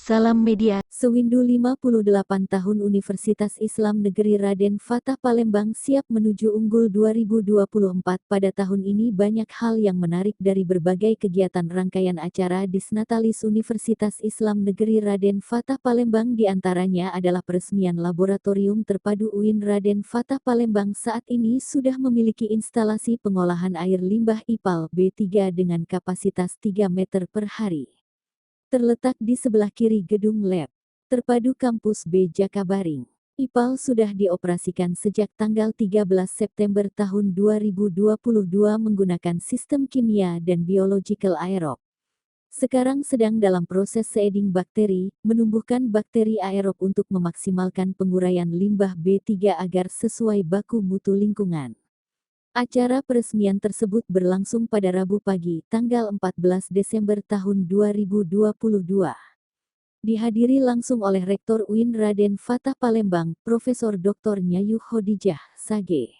Salam Media, Sewindu 58 tahun Universitas Islam Negeri Raden Fatah Palembang siap menuju Unggul 2024. Pada tahun ini banyak hal yang menarik dari berbagai kegiatan rangkaian acara Disnatalis Universitas Islam Negeri Raden Fatah Palembang, diantaranya adalah peresmian Laboratorium Terpadu UIN Raden Fatah Palembang. Saat ini sudah memiliki instalasi pengolahan air limbah IPAL B3 dengan kapasitas 3 meter per hari. Terletak di sebelah kiri gedung lab terpadu kampus B Jakabaring. IPAL sudah dioperasikan sejak tanggal 13 September tahun 2022 menggunakan sistem kimia dan biological aerob. Sekarang sedang dalam proses seeding bakteri, menumbuhkan bakteri aerob untuk memaksimalkan penguraian limbah B3 agar sesuai baku mutu lingkungan. Acara peresmian tersebut berlangsung pada Rabu pagi, tanggal 14 Desember tahun 2022. Dihadiri langsung oleh Rektor UIN Raden Fatah Palembang, Profesor Dr. Nyayu Khadijah, Sage.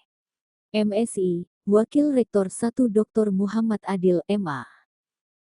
MSI, Wakil Rektor 1 Dr. Muhammad Adil, MA.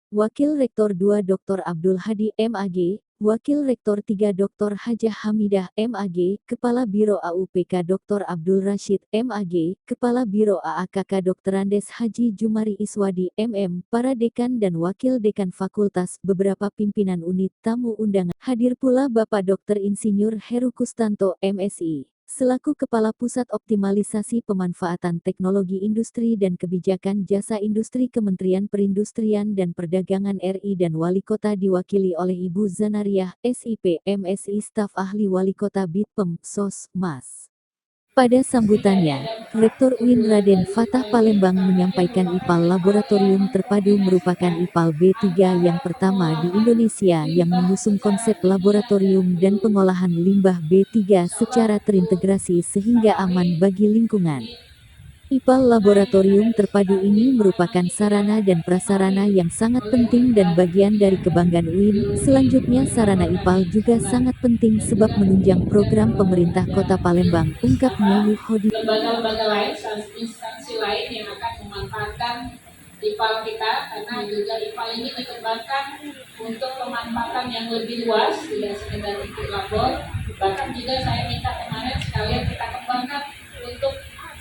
Wakil Rektor 2 Dr. Abdul Hadi, MAG, Wakil Rektor 3 Dr. Hajah Hamidah, MAG, Kepala Biro AUPK Dr. Abdul Rashid, MAG, Kepala Biro AAKK Dr. Andes Haji Jumari Iswadi, MM, para dekan dan wakil dekan fakultas, beberapa pimpinan unit, tamu undangan. Hadir pula Bapak Dr. Insinyur Heru Kustanto, MSI. Selaku Kepala Pusat Optimalisasi Pemanfaatan Teknologi Industri dan Kebijakan Jasa Industri Kementerian Perindustrian dan Perdagangan RI dan Wali Kota diwakili oleh Ibu Zanariah, SIP, MSI Staf Ahli Wali Kota Bitpem, SOS, Mas. Pada sambutannya, Rektor UIN Raden Fatah Palembang menyampaikan IPAL Laboratorium Terpadu merupakan IPAL B3 yang pertama di Indonesia yang mengusung konsep laboratorium dan pengolahan limbah B3 secara terintegrasi sehingga aman bagi lingkungan. IPAL Laboratorium Terpadu ini merupakan sarana dan prasarana yang sangat penting dan bagian dari kebanggaan UIN. Selanjutnya, sarana IPAL juga sangat penting sebab menunjang program pemerintah Kota Palembang, ungkap Nyayu Khadi. Lembaga-lembaga lain, instansi lain yang akan memanfaatkan IPAL kita, karena juga IPAL ini dikembangkan untuk pemanfaatan yang lebih luas, tidak sekedar untuk labor. Bahkan juga saya minta kemarin sekalian kita kembangkan untuk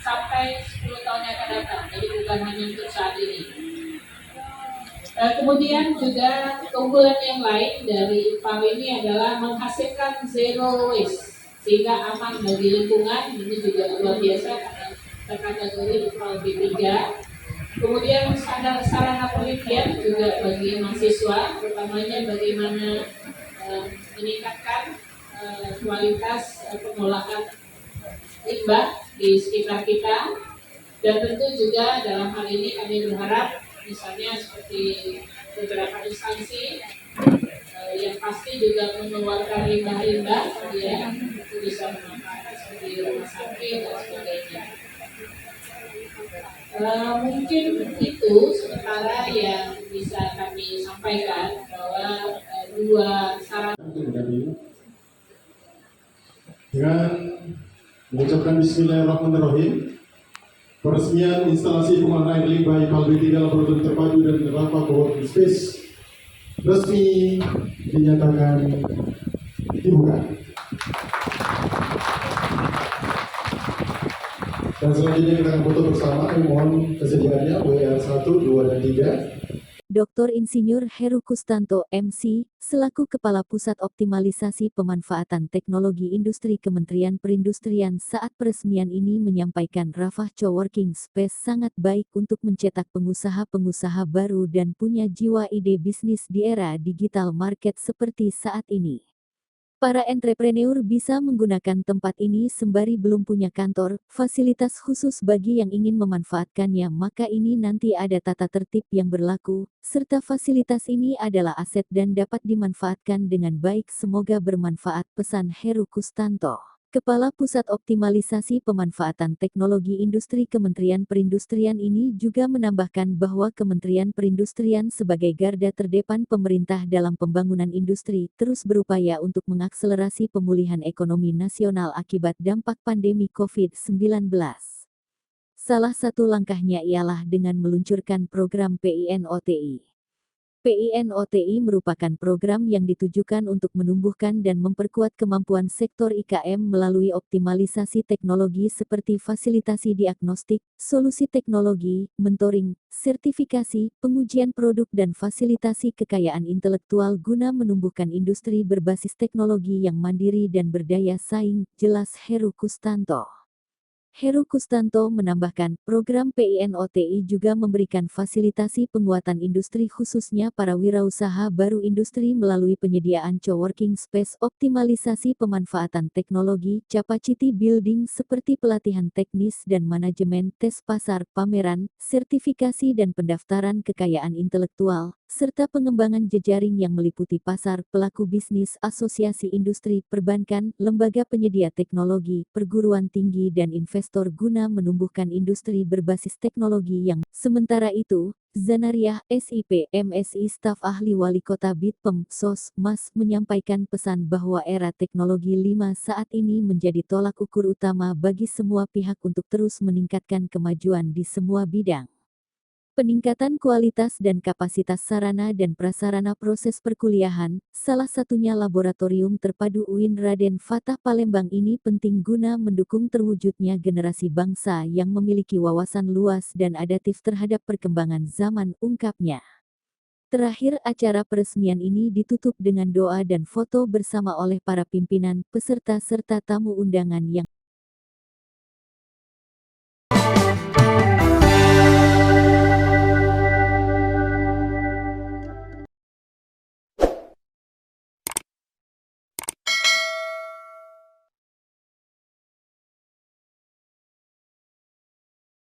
sampai 10 tahun yang akan datang, jadi bukan hanya untuk saat ini. Kemudian juga keunggulan yang lain dari IPAL ini adalah menghasilkan zero waste sehingga aman bagi lingkungan. Ini juga luar biasa karena terkategori IPAL B3. Kemudian sarana penelitian juga bagi mahasiswa, utamanya bagaimana meningkatkan kualitas pengolahan limbah di sekitar kita. Dan tentu juga dalam hal ini kami berharap misalnya seperti beberapa instansi yang pasti juga mengeluarkan limbah-limbah, ya, itu bisa memanfaatkan seperti rumah sakit dan sebagainya. Mungkin itu sementara yang bisa kami sampaikan, bahwa dua sarana. Dengan mengucapkan Bismillahirrahmanirrahim, peresmian instalasi pengolahan air limbah IPAL B3 Laboratorium Terpadu dan Rafa Coworking Space resmi dinyatakan dibuka. Dan selanjutnya kita akan foto bersama. Mohon kesediaannya WR 1, 2, dan 3. Dr. Insinyur Heru Kustanto, MC, selaku Kepala Pusat Optimalisasi Pemanfaatan Teknologi Industri Kementerian Perindustrian saat peresmian ini menyampaikan Rafah Coworking Space sangat baik untuk mencetak pengusaha-pengusaha baru dan punya jiwa ide bisnis di era digital market seperti saat ini. Para entrepreneur bisa menggunakan tempat ini sembari belum punya kantor, fasilitas khusus bagi yang ingin memanfaatkannya, maka ini nanti ada tata tertib yang berlaku, serta fasilitas ini adalah aset dan dapat dimanfaatkan dengan baik. Semoga bermanfaat, pesan Heru Kustanto. Kepala Pusat Optimalisasi Pemanfaatan Teknologi Industri Kementerian Perindustrian ini juga menambahkan bahwa Kementerian Perindustrian sebagai garda terdepan pemerintah dalam pembangunan industri terus berupaya untuk mengakselerasi pemulihan ekonomi nasional akibat dampak pandemi COVID-19. Salah satu langkahnya ialah dengan meluncurkan program PINOTI. PINOTI merupakan program yang ditujukan untuk menumbuhkan dan memperkuat kemampuan sektor IKM melalui optimalisasi teknologi seperti fasilitasi diagnostik, solusi teknologi, mentoring, sertifikasi, pengujian produk dan fasilitasi kekayaan intelektual guna menumbuhkan industri berbasis teknologi yang mandiri dan berdaya saing, jelas Heru Kustanto. Heru Kustanto menambahkan, program PINOTI juga memberikan fasilitasi penguatan industri khususnya para wirausaha baru industri melalui penyediaan coworking space, optimalisasi pemanfaatan teknologi, capacity building seperti pelatihan teknis dan manajemen, tes pasar, pameran, sertifikasi dan pendaftaran kekayaan intelektual, serta pengembangan jejaring yang meliputi pasar, pelaku bisnis, asosiasi industri, perbankan, lembaga penyedia teknologi, perguruan tinggi dan investor guna menumbuhkan industri berbasis teknologi yang, sementara itu, Zanariah, SIP, MSI staf ahli wali kota Bitpem, SOS, MAS, menyampaikan pesan bahwa era teknologi 5 saat ini menjadi tolak ukur utama bagi semua pihak untuk terus meningkatkan kemajuan di semua bidang. Peningkatan kualitas dan kapasitas sarana dan prasarana proses perkuliahan, salah satunya Laboratorium Terpadu UIN Raden Fatah Palembang ini penting guna mendukung terwujudnya generasi bangsa yang memiliki wawasan luas dan adaptif terhadap perkembangan zaman, ungkapnya. Terakhir acara peresmian ini ditutup dengan doa dan foto bersama oleh para pimpinan, peserta serta tamu undangan yang